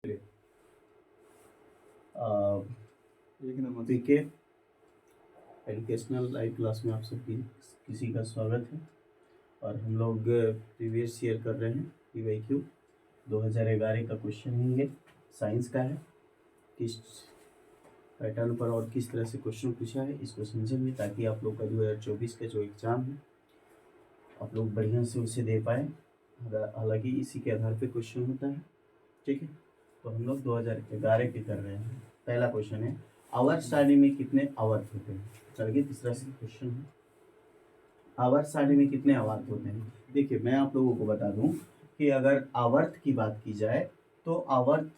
एक नंबर पीके educational live class में आप सबकी किसी का स्वागत है। और हम लोग प्रीवियस ईयर कर रहे हैं PYQ 2011 का क्वेश्चन है। ये साइंस का है, किस पैटर्न पर और किस तरह से क्वेश्चन पूछा है इसको समझेंगे, ताकि आप लोग का 2024 का जो एग्ज़ाम है आप लोग बढ़िया से उसे दे पाए। हालांकि इसी के आधार पे क्वेश्चन होता है, ठीक है। तो हम लोग 2011 के कर रहे हैं। पहला क्वेश्चन है, आवर्त सारणी में कितने आवर्त होते हैं। चलिए तीसरा क्वेश्चन है, आवर्त सारणी में कितने आवर्त होते हैं। देखिए मैं आप लोगों को बता दूं कि अगर आवर्त की बात की जाए तो आवर्त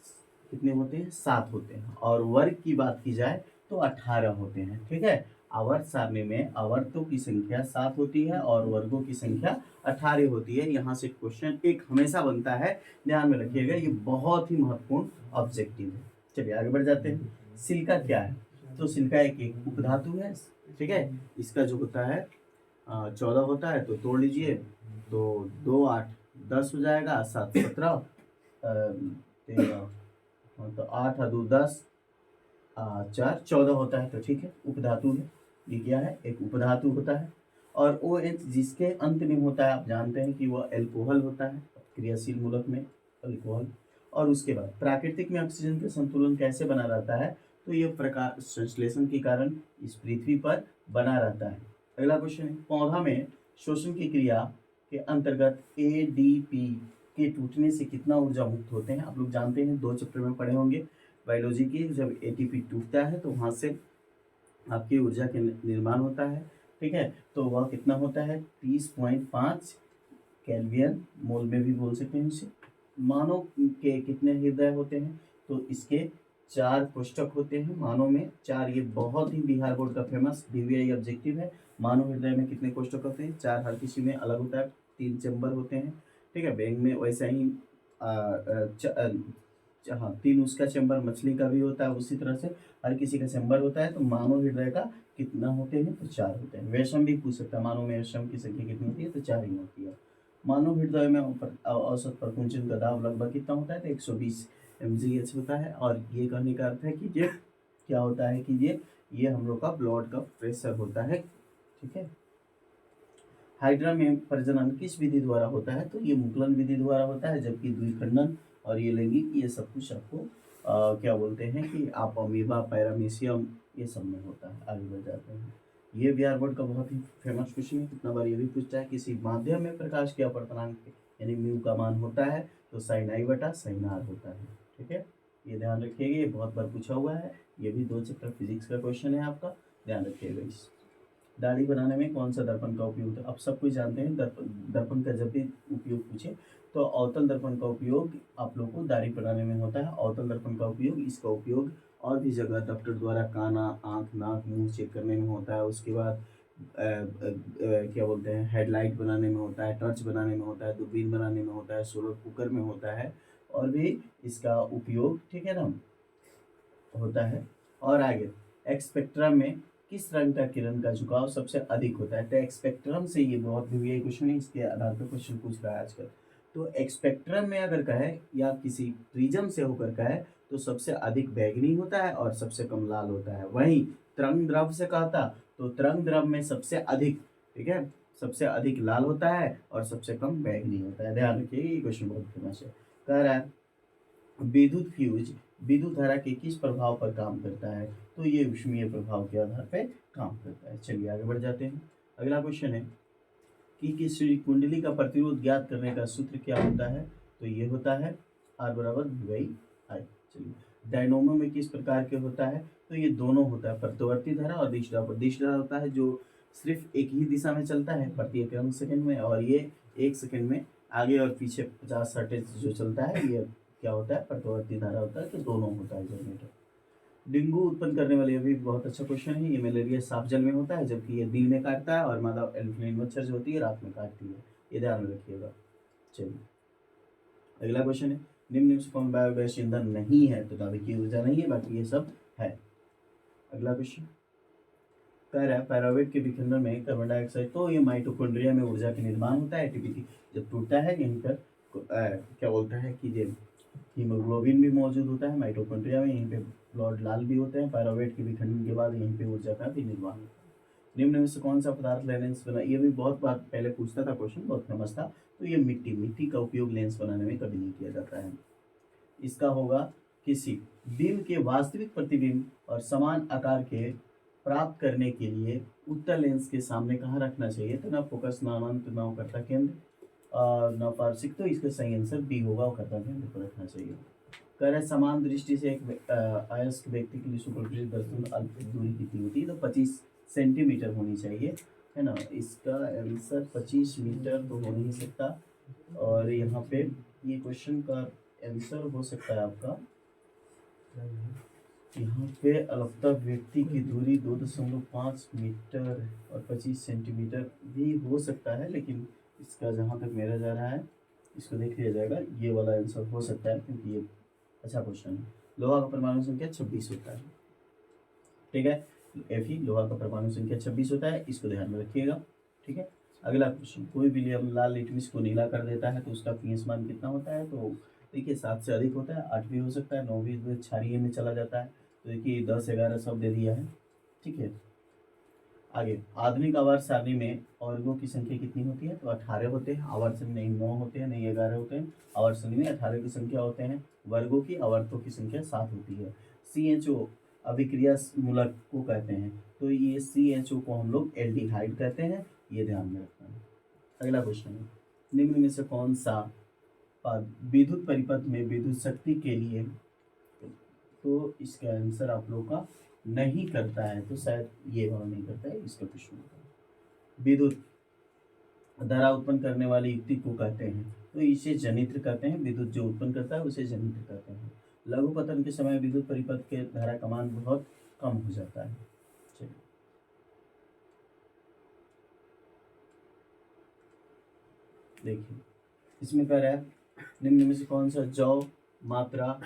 कितने होते हैं, 7 होते हैं। और वर्ग की बात की जाए तो 18 होते हैं, ठीक है। आवर्त सारणी में आवर्तों की संख्या 7 होती है और वर्गों की संख्या 18 होती है। यहाँ से क्वेश्चन एक हमेशा बनता है, ध्यान में रखिएगा, ये बहुत ही महत्वपूर्ण ऑब्जेक्टिव है। चलिए आगे बढ़ जाते हैं। सिलिका क्या है, तो सिलिका एक उपधातु है, ठीक है। इसका जो होता है 14 होता है, तो तोड़ लीजिए, तो 2 8 10 हो जाएगा, 7 17 13, तो 8 और 2 10, 4 14 होता है, तो ठीक है उपधातु है। ये क्या है, एक उपधातु होता है। और OH जिसके अंत में होता है, आप जानते हैं कि वह एल्कोहल होता है, क्रियाशील मूलक में एल्कोहल। और उसके बाद प्राकृतिक में ऑक्सीजन का संतुलन कैसे बना रहता है, तो ये प्रकाश संश्लेषण के कारण इस पृथ्वी पर बना रहता है। अगला क्वेश्चन है, पौधा में शोषण की क्रिया के अंतर्गत ADP के टूटने से कितना ऊर्जा मुक्त होते हैं। आप लोग जानते हैं, 2 चैप्टर में पढ़े होंगे बायोलॉजी की, जब ATP टूटता है तो वहाँ से आपकी ऊर्जा के निर्माण होता है, ठीक है। तो वह कितना होता है, 30.5 केल्विन मोल में भी बोल सकते हैं इसे। मानव के कितने हृदय होते हैं, तो इसके 4 कोष्ठक होते हैं, मानव में 4। ये बहुत ही बिहार बोर्ड का फेमस DVI ऑब्जेक्टिव है। मानव हृदय में कितने कोष्ठक होते हैं, 4। हर किसी में अलग होता है, 3 चैम्बर होते हैं, ठीक है। बैंग में वैसा ही हाँ 3 उसका चैम्बर मछली का भी होता है, उसी तरह से हर किसी का चैम्बर होता है। तो मानव हृदय का कितना होते हैं, तो 4 होते हैं। वैषम भी पूछ सकता है, मानव में वैषम की संख्या कितनी होती है, तो 4 ही होती है। मानव हृदय में औसत प्रकुंचन का दाब लगभग कितना होता है, तो 120 mgh होता है। और ये कहने का अर्थ है कि ये क्या होता है कि ये हम लोग का ब्लड का प्रेशर होता है, ठीक है। हाइड्रा में प्रजनन किस विधि द्वारा होता है, तो ये मुकुलन विधि द्वारा होता है, जबकि द्विखंडन और ये लैंगिक ये सब कुछ आपको क्या बोलते हैं कि आप अमीबा पैरामीशियम ये सब में होता है। आगे बढ़ जाते हैं। ये बिहार बोर्ड का बहुत ही फेमस क्वेश्चन है, कितना बार ये भी पूछता है, किसी माध्यम में प्रकाश के अपवर्तनांक यानी म्यू का मान होता है, तो sin I बटा sin R होता है, ठीक है। ये ध्यान रखिएगा, ये बहुत बार पूछा हुआ है, ये भी 2 चैप्टर फिजिक्स का क्वेश्चन है आपका, ध्यान रखिएगा। इस दाढ़ी बनाने में कौन सा दर्पण का उपयोग होता है, आप सब कुछ जानते हैं। दर्पण का जब भी उपयोग पूछे तो अवतल दर्पण का उपयोग आप लोग को दाढ़ी बनाने में होता है। अवतल दर्पण का उपयोग, इसका उपयोग और भी जगह डॉक्टर द्वारा काना, आँख, नाक, मुंह चेक करने में होता है। उसके बाद क्या बोलते हैं, हेडलाइट बनाने में होता है, टॉर्च बनाने में होता है, दूरबीन बनाने में होता है, सोलर कुकर में होता है, और भी इसका उपयोग, ठीक है ना, होता है। और आगे एक्सपेक्ट्रम में किस रंग का किरण का झुकाव सबसे अधिक होता है, तो एक्सपेक्ट्रम से ये बहुत भी क्वेश्चन है, इसके आधार पर क्वेश्चन पूछ रहा है आजकल। तो एक्सपेक्ट्रम में अगर कहे या किसी प्रिज्म से होकर कहे तो सबसे अधिक बैंगनी होता है और सबसे कम लाल होता है। वहीं तरंग द्रव्य से कहता तो तरंग द्रव्य में सबसे अधिक, ठीक है, सबसे अधिक लाल होता है और सबसे कम बैंगनी होता है। ध्यान रखिए, ये क्वेश्चन बहुत फेमस है। कह रहा है विद्युत फ्यूज विद्युत धारा के किस प्रभाव पर काम करता है, तो ये ऊष्मीय प्रभाव के आधार पर काम करता है। चलिए आगे बढ़ जाते हैं। अगला क्वेश्चन है कि किसी कुंडली का प्रतिरोध ज्ञात करने का सूत्र क्या होता है, तो ये होता है R बराबर V/I। चलिए डायनोमो में किस प्रकार के होता है, तो ये दोनों होता है, प्रत्यावर्ती धारा और दिश धारा होता है, जो सिर्फ एक ही दिशा में चलता है प्रति सेकंड में, और ये 1 सेकंड में आगे और पीछे 50-60 जो चलता है, ये क्या होता है, प्रत्यावर्ती धारा होता है। तो दोनों होता है जनरेटर। डेंगू उत्पन्न करने वाले, ये भी बहुत अच्छा क्वेश्चन है। ये मलेरिया साफ जल में होता है, जबकि ये दिन में काटता है, और मादा एनफ्लुएंजा मच्छर जो होती है रात में काटती है, ये ध्यान में रखिएगा। चलिए अगला क्वेश्चन है, निम्न में से कौन बायोगैस ईंधन नहीं है, तो दावे की ऊर्जा नहीं है, बाकी ये सब है। अगला क्वेश्चन कह रहा है पैरावेट के विखंडन में कार्बन डाइऑक्साइड, तो ये माइटोकॉन्ड्रिया में ऊर्जा के निर्माण होता है। ATP जब टूटता है यहीं पर क्या बोलता है कि ये हीमोग्लोबिन भी मौजूद होता है माइटोकॉन्ड्रिया में, यहीं पे ब्लड लाल भी होते हैं, पायरोवेट के विखंडन के बाद यहीं पे ऊर्जा का भी निर्माण होता है। निम्न में से कौन सा पदार्थ लेंस बना, ये भी बहुत बार पहले पूछता था क्वेश्चन, बहुत फेमस था। तो ये मिट्टी का उपयोग लेंस बनाने में कभी नहीं किया जाता है। इसका होगा किसी बीम के वास्तविक प्रतिबिंब और समान आकार के प्राप्त करने के लिए उत्तल लेंस के सामने कहाँ रखना चाहिए, तो ना फोकस, ना अनंत, ना कर्ता केंद्र और ना पारसिक। तो इसका सही आंसर बी होगा, और कर्ता केंद्र पर रखना चाहिए। कह रहे समान दृष्टि से एक अयस्क व्यक्ति के लिए सुपरफिशियल दर्शन अल्प दूरी कितनी होती है, तो 25 सेंटीमीटर होनी चाहिए, है ना। इसका आंसर 25 मीटर तो हो नहीं सकता, और यहाँ पे ये क्वेश्चन का आंसर हो सकता है आपका, यहाँ पे अलपता व्यक्ति की दूरी 2.5 मीटर और 25 सेंटीमीटर भी हो सकता है, लेकिन इसका जहाँ तक मेरा जा रहा है, इसको देख लिया जाएगा, ये वाला आंसर हो सकता है, क्योंकि ये अच्छा क्वेश्चन है। लोहा का परमाणु संख्या 26 होता है, ठीक है। Fe लोहा का परमाणु संख्या 26 होता है, इसको ध्यान में रखिएगा, ठीक है। अगला क्वेश्चन, कोई विलियम लाल लिटमस को नीला कर देता है तो उसका पीएस मान कितना होता है, तो देखिए 7 से अधिक होता है, 8 भी हो सकता है, 9 भी क्षारीय में चला जाता है, तो देखिए 10, 11 सब दे दिया है, ठीक है। आगे, आधुनिक आवर्त सारणी में वर्गों की संख्या कितनी होती है, तो 18 होते हैं। आवर्त सारणी नहीं 9 होते हैं, नहीं 11 होते हैं, आवर्त सारणी में 18 की संख्या होते हैं। वर्गों की, आवर्तों की संख्या 7 होती है। CHO अभिक्रिया मूलक को कहते हैं, तो ये CHO को हम लोग एल्डिहाइड कहते हैं, ये ध्यान में रखना है। अगला क्वेश्चन है, निम्न में से कौन सा पद विद्युत परिपथ में विद्युत शक्ति के लिए, तो इसका आंसर आप लोग का नहीं करता है, तो शायद ये वाला नहीं करता है, इसका क्वेश्चन होता है। विद्युत धारा उत्पन्न करने वाली युक्ति को कहते हैं, तो इसे जनित्र कहते हैं। विद्युत जो उत्पन्न करता है उसे जनित्र कहते हैं। लघु पतन के समय विद्युत परिपथ के धारा का मान बहुत कम हो जाता है। चलिए देखिए, इसमें कह रहा है निम्न में से कौन सा जौ मात्रा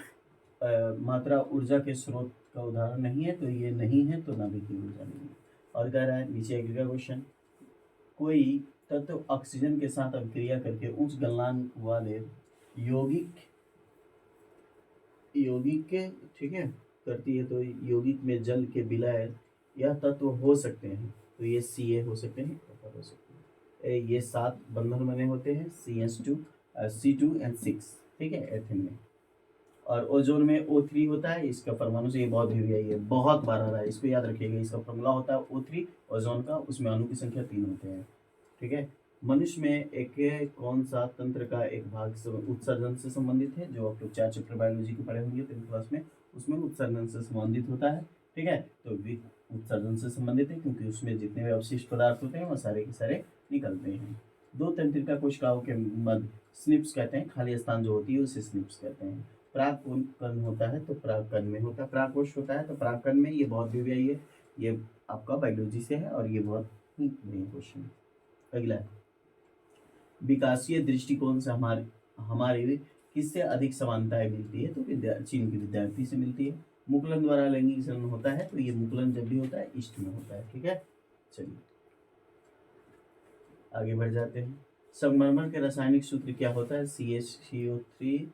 ऊर्जा के स्रोत का उदाहरण नहीं है, तो ये नहीं है, तो नाभिकीय ऊर्जा नहीं है। और कह रहा है नीचे अगला क्वेश्चन, कोई तत्व ऑक्सीजन के साथ अभिक्रिया करके उच्च गलनांक वाले यौगिक के, ठीक है, करती है, तो यौगिक में जल के विलय यह तत्व हो सकते हैं, तो ये Ca हो सकते हैं, हो सकते हैं। ये 7 बंधन बने होते हैं, CH2 C2N6, ठीक है, एथिन में। और ओजोन में O3 होता है, इसका परमाणु से, ये बहुत भी है, ये बहुत बार आ रहा है, इसको याद रखिएगा। इसका फॉर्मूला होता है O3 ओजोन का, उसमें अणु की संख्या 3 होते हैं, ठीक है। मनुष्य में एक कौन सा तंत्र का एक भाग उत्सर्जन से संबंधित है, जो आप लोग 4 चैप्टर बायोलॉजी के पढ़े होंगे 10th क्लास में, उसमें उत्सर्जन से संबंधित होता है, ठीक है। तो उत्सर्जन से संबंधित है क्योंकि उसमें जितने भी अवशिष्ट पदार्थ होते हैं वो सारे के सारे निकलते हैं। 2 तंत्रिका कोशिकाओं के मध्य स्निप्स कहते हैं, खाली स्थान जो होती है उसे स्निप्स कहते हैं। परागकण होता है तो परागकण में होता है, परागकोश होता है तो परागकण में, ये बहुत भी है, ये आपका बायोलॉजी से है, और ये बहुत ही बढ़िया क्वेश्चन है। अगला, विकासीय दृष्टिकोण से हमारी किससे अधिक समानताएं मिलती है, तो चीन के विद्यार्थी से मिलती है। मुकुलन द्वारा लैंगिक जन्म होता है, तो ये मुकुलन जब भी होता है ईस्ट में होता है, ठीक है। चलिए आगे बढ़ जाते हैं। संगमरमर के रासायनिक सूत्र क्या होता है, CaCO3,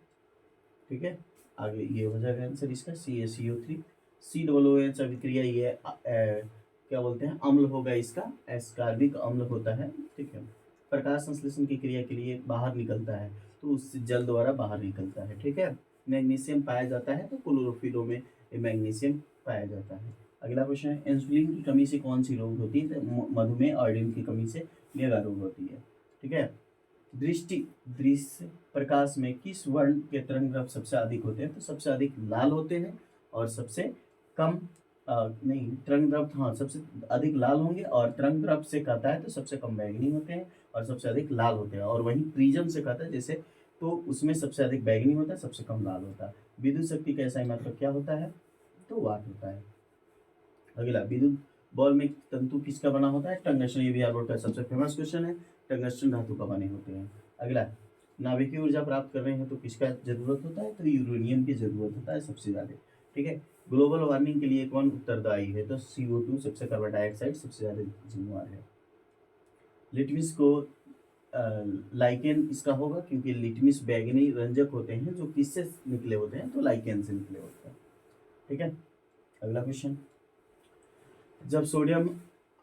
ठीक है। आगे ये हो जाएगा आंसर इसका, CaCO3। COOH अभिक्रिया, ये क्या बोलते हैं, अम्ल होगा इसका, एस्कार्बिक अम्ल होता है, ठीक है। प्रकाश संश्लेषण की क्रिया के लिए बाहर निकलता है, तो उससे जल द्वारा बाहर निकलता है, ठीक है। मैग्नीशियम पाया जाता है, तो क्लोरोफिलों में मैग्नीशियम पाया जाता है। अगला क्वेश्चन है, इंसुलिन की कमी से कौन सी रोग होती है, तो मधुमेह, आयोडीन की कमी से मेगा रोग होती है, ठीक है। दृश्य प्रकाश में किस वर्ण के तरंगद्रव्य सबसे अधिक होते हैं, तो सबसे अधिक लाल होते हैं, और सबसे कम नहीं, तरंगद्रव्य, हाँ, सबसे अधिक लाल होंगे, और तरंगद्रव्य से कहता है तो सबसे कम बैगनी होते हैं और सबसे अधिक लाल होते हैं। और वहीं प्रिज्म से कहता है जैसे, तो उसमें सबसे अधिक बैगनी होता है, सबसे कम लाल होता है। विद्युत शक्ति का ऐसा मात्रक क्या होता है, तो वाट होता है। अगला, विद्युत बॉल में तंतु किसका बना होता है, टंगस्टन, ये भी बोर्ड का सबसे फेमस क्वेश्चन है, टंगस्टन धातु का बने होते हैं। अगला, नाभिकीय ऊर्जा प्राप्त कर रहे हैं तो किसका जरूरत होता है, तो यूरेनियम की जरूरत होता है सबसे ज़्यादा, ठीक है। ग्लोबल वार्मिंग के लिए कौन उत्तरदायी है, तो CO2 सबसे, कार्बन डाइऑक्साइड सबसे ज़्यादा जिम्मेवार है। लिटमस को लाइकेन इसका होगा, क्योंकि लिटमस बैंगनी रंजक होते हैं जो किससे निकले होते हैं, तो लाइकेन से निकले होते हैं। ठीक है, अगला क्वेश्चन, जब सोडियम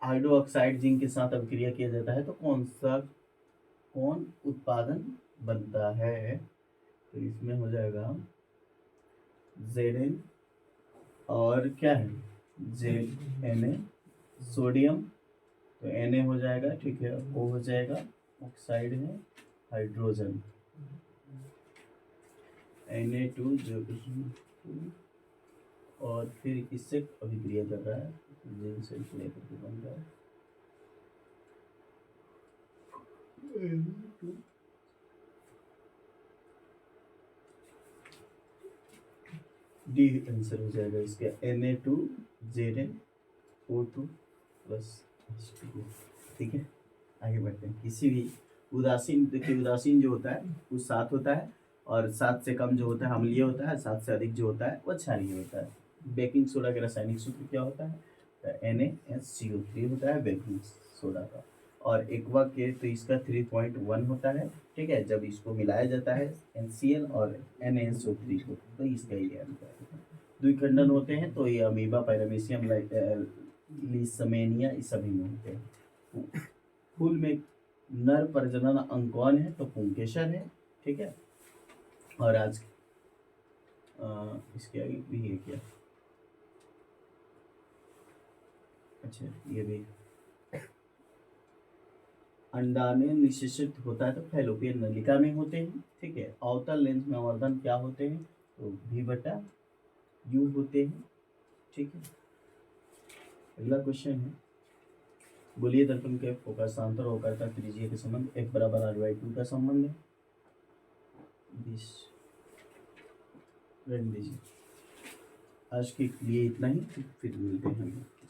हाइड्रोक्साइड जिंक के साथ अभिक्रिया किया जाता है तो कौन उत्पादन बनता है? तो इसमें हो जाएगा Zn और क्या है ZNa, सोडियम तो Na हो जाएगा, ठीक है, O हो जाएगा, ऑक्साइड है, हाइड्रोजन Na2 जो और फिर इससे अभिक्रिया कर रहा है, जिन से लेकर के बन रहा है डी आंसर हो जाएगा इसका Na2ZnO2 प्लस H2O। ठीक है, आगे बढ़ते हैं। किसी भी उदासीन, देखिए उदासीन जो होता है वो 7 होता है, और 7 से कम जो होता है अम्लीय होता है, 7 से अधिक जो होता है वो क्षारीय होता है। बेकिंग सोडा का रासायनिक सूत्र क्या होता है? NaSCO3 होता है बेकिंग सोडा का, और एक्वा के तो इसका 3.1 होता है। ठीक है, जब इसको मिलाया जाता है NCl और NaSO3 को तो इसका ये आंसर है। द्विखंडन होते हैं तो ये अमीबा, पैरामीशियम, लीसमेनिया इस सभी में होते हैं। फूल में नर प्रजनन अंग कौन है? तो पुंकेसर है। ठीक है, और आज इसके आगे भी है क्या? अच्छा, ये भी अंडाने निषेचित होता है तो फैलोपियन नलिका में होते हैं। ठीक है, अवतल लेंस में आवर्धन क्या होते हैं? तो V/U होते हैं। ठीक है, अगला क्वेश्चन है, गोलीय दर्पण के फोकसांतर और वक्रता त्रिज्यीय के संबंध F=R/2 का संबंध है। 20 रहने दीजिए। आज के लिए इतना ही, फिर मिलते हैं हम।